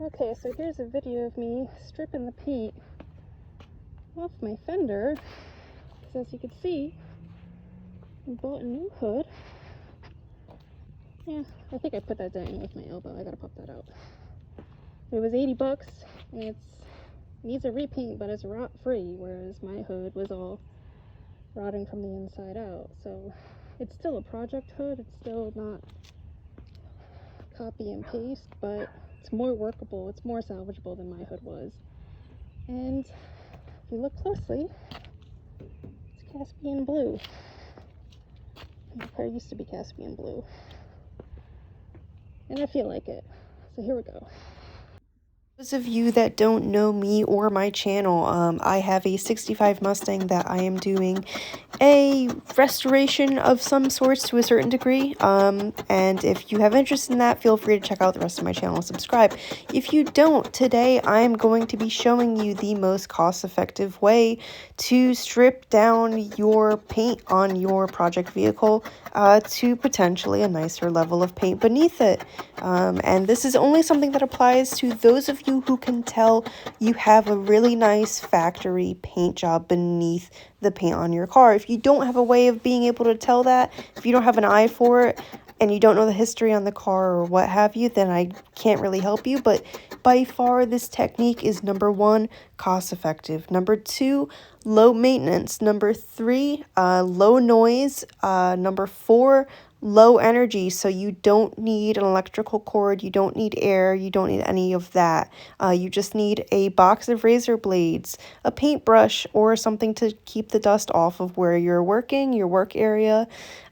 Okay, so here's a video of me stripping the paint off my fender, because as you can see, I bought a new hood. Yeah, I think I put that down with my elbow. I gotta pop that out. It was 80 bucks, and it needs a repaint, but it's rot free, whereas my hood was all rotting from the inside out. So it's still a project hood. It's still not copy and paste, but it's more workable, it's more salvageable than my hood was. And if you look closely, it's Caspian blue. My car used to be Caspian blue, and I feel like it. So here we go. Those of you that don't know me or my channel, I have a 65 Mustang that I am doing a restoration of some sorts to a certain degree, and if you have interest in that, feel free to check out the rest of my channel and subscribe. If you don't, today I am going to be showing you the most cost-effective way to strip down your paint on your project vehicle to potentially a nicer level of paint beneath it. And this is only something that applies to those of you who can tell you have a really nice factory paint job beneath the paint on your car. If you don't have a way of being able to tell that, if you don't have an eye for it, and you don't know the history on the car or what have you, then I can't really help you. But by far, this technique is number 1, cost effective. Number 2, low maintenance. Number 3, low noise. Number 4, low energy, so you don't need an electrical cord, you don't need air, you don't need any of that. You just need a box of razor blades, a paintbrush, or something to keep the dust off of where you're working, your work area.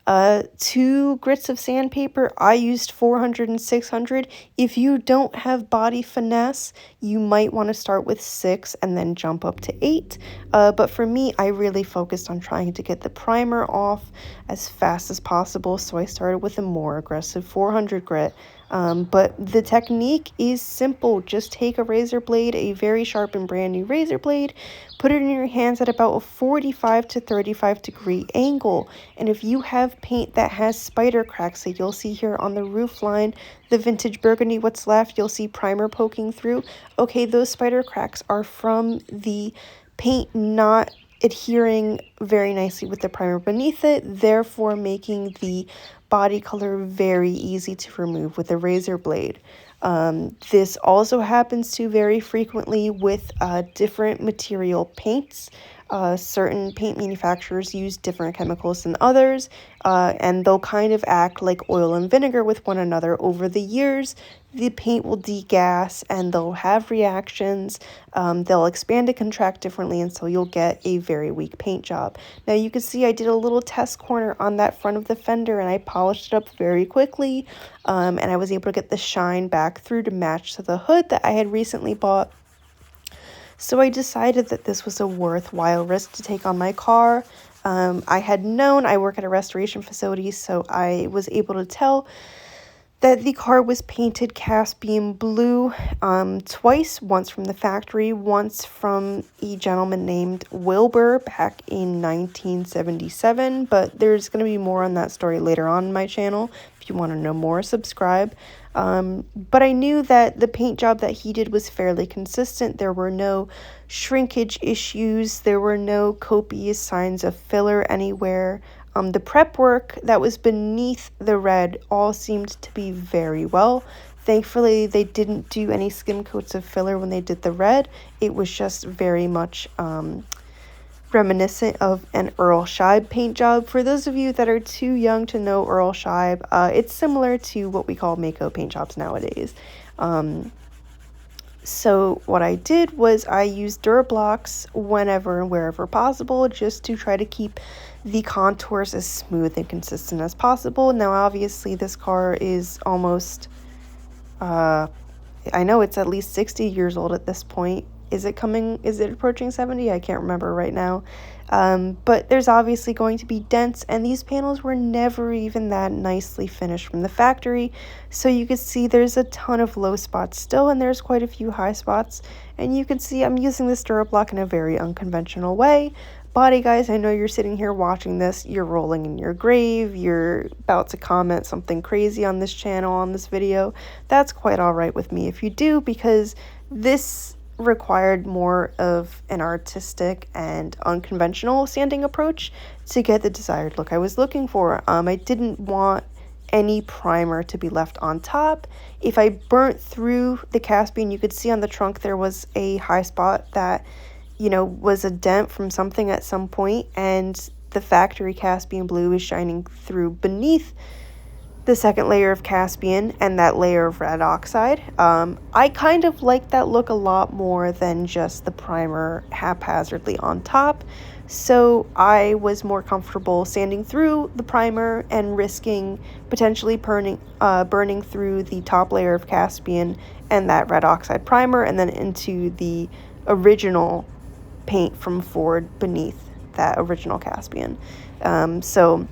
2 grits of sandpaper. I used 400 and 600. If you don't have body finesse, you might want to start with 6 and then jump up to 8. But for me, I really focused on trying to get the primer off as fast as possible, so I started with a more aggressive 400 grit. But the technique is simple. Just take a razor blade, a very sharp and brand new razor blade, put it in your hands at about a 45 to 35 degree angle. And if you have paint that has spider cracks, that you'll see here on the roof line, the vintage burgundy, what's left, you'll see primer poking through. Okay, those spider cracks are from the paint not adhering very nicely with the primer beneath it, therefore making the body color very easy to remove with a razor blade. This also happens to very frequently with different material paints. Certain paint manufacturers use different chemicals than others, and they'll kind of act like oil and vinegar with one another. Over the years, the paint will degas and they'll have reactions. They'll expand and contract differently, and so you'll get a very weak paint job. Now you can see I did a little test corner on that front of the fender, and I polished it up very quickly, and I was able to get the shine back through to match to the hood that I had recently bought. So I decided that this was a worthwhile risk to take on my car. I had known I work at a restoration facility, so I was able to tell that the car was painted Caspian blue twice, once from the factory, once from a gentleman named Wilbur back in 1977, but there's going to be more on that story later on in my channel. If you want to know more, subscribe. But I knew that the paint job that he did was fairly consistent. There were no shrinkage issues. There were no copious signs of filler anywhere. The prep work that was beneath the red all seemed to be very well. Thankfully, they didn't do any skim coats of filler when they did the red. It was just very much reminiscent of an Earl Scheib paint job. For those of you that are too young to know Earl Scheib, it's similar to what we call Mako paint jobs nowadays. So what I did was I used Durablocks whenever and wherever possible, just to try to keep the contours as smooth and consistent as possible. Now obviously this car is almost, I know it's at least 60 years old at this point. Is it approaching 70? I can't remember right now. But there's obviously going to be dents, and these panels were never even that nicely finished from the factory. So you can see there's a ton of low spots still, and there's quite a few high spots. And you can see I'm using this Durablock in a very unconventional way body, guys. I know you're sitting here watching this, you're rolling in your grave, you're about to comment something crazy on this channel, on this video. That's quite all right with me if you do, because this required more of an artistic and unconventional sanding approach to get the desired look I was looking for. I didn't want any primer to be left on top. If I burnt through the Caspian, you could see on the trunk there was a high spot that, you know, was a dent from something at some point, and the factory Caspian blue is shining through beneath the second layer of Caspian and that layer of red oxide. I kind of like that look a lot more than just the primer haphazardly on top, so I was more comfortable sanding through the primer and risking potentially burning through the top layer of Caspian and that red oxide primer, and then into the original paint from Ford beneath that original Caspian. So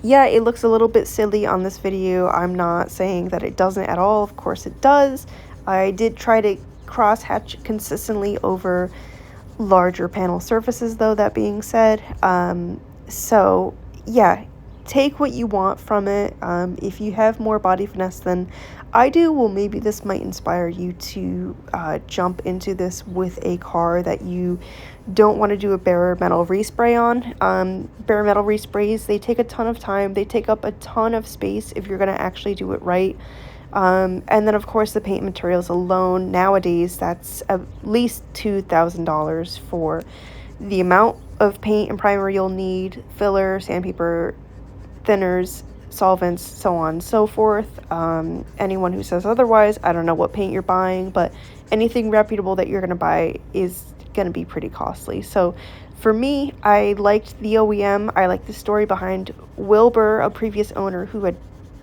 yeah, it looks a little bit silly on this video. I'm not saying that it doesn't at all. Of course it does. I did try to cross-hatch consistently over larger panel surfaces, though, that being said. So yeah, take what you want from it. If you have more body finesse than I do, well, maybe this might inspire you to jump into this with a car that you don't want to do a bare metal respray on. Bare metal resprays, they take a ton of time. They take up a ton of space if you're going to actually do it right. And then, of course, the paint materials alone, nowadays, that's at least $2,000 for the amount of paint and primer you'll need, filler, sandpaper, thinners, solvents, so on and so forth. Anyone who says otherwise, I don't know what paint you're buying, but anything reputable that you're going to buy is going to be pretty costly. So for me, I liked the OEM. I liked the story behind Wilbur, a previous owner who had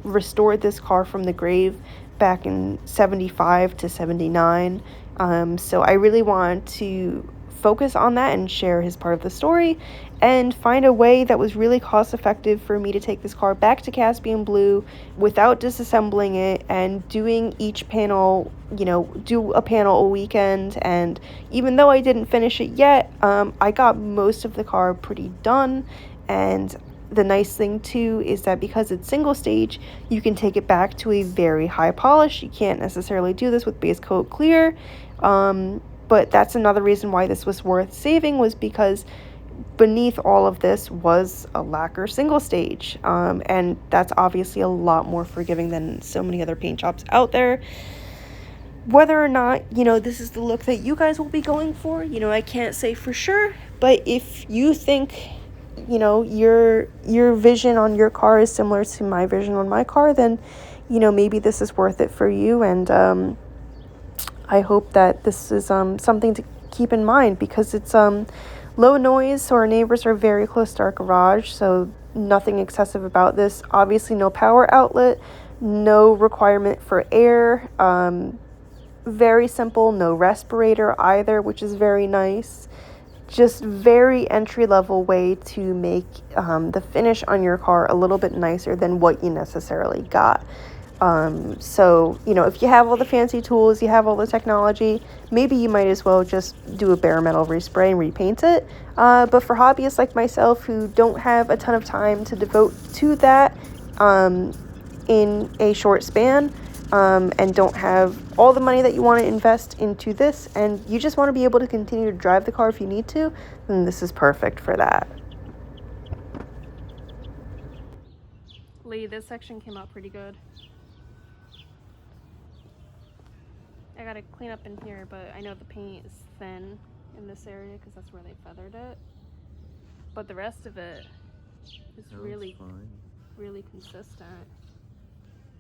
restored this car from the grave back in 75 to 79. So I really wanted to focus on that and share his part of the story and find a way that was really cost effective for me to take this car back to Caspian blue without disassembling it and doing each panel, you know, do a panel a weekend. And even though I didn't finish it yet, I got most of the car pretty done. And the nice thing too is that because it's single stage, you can take it back to a very high polish. You can't necessarily do this with base coat clear, but that's another reason why this was worth saving, was because beneath all of this was a lacquer single stage, and that's obviously a lot more forgiving than so many other paint jobs out there. Whether or not, you know, this is the look that you guys will be going for, you know, I can't say for sure, but if you think, you know, your vision on your car is similar to my vision on my car, then, you know, maybe this is worth it for you. And I hope that this is something to keep in mind, because it's low noise, so our neighbors are very close to our garage, so nothing excessive about this. Obviously no power outlet, no requirement for air, very simple, no respirator either, which is very nice. Just very entry-level way to make the finish on your car a little bit nicer than what you necessarily got. So, you know, if you have all the fancy tools, you have all the technology, maybe you might as well just do a bare metal respray and repaint it. But for hobbyists like myself who don't have a ton of time to devote to that in a short span, and don't have all the money that you want to invest into this, and you just want to be able to continue to drive the car if you need to, then this is perfect for that. Lee, this section came out pretty good. I gotta clean up in here, but I know the paint is thin in this area because that's where they feathered it. But the rest of it is really consistent.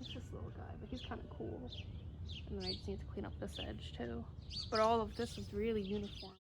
It's this little guy, but he's kind of cool. And then I just need to clean up this edge too. But all of this is really uniform.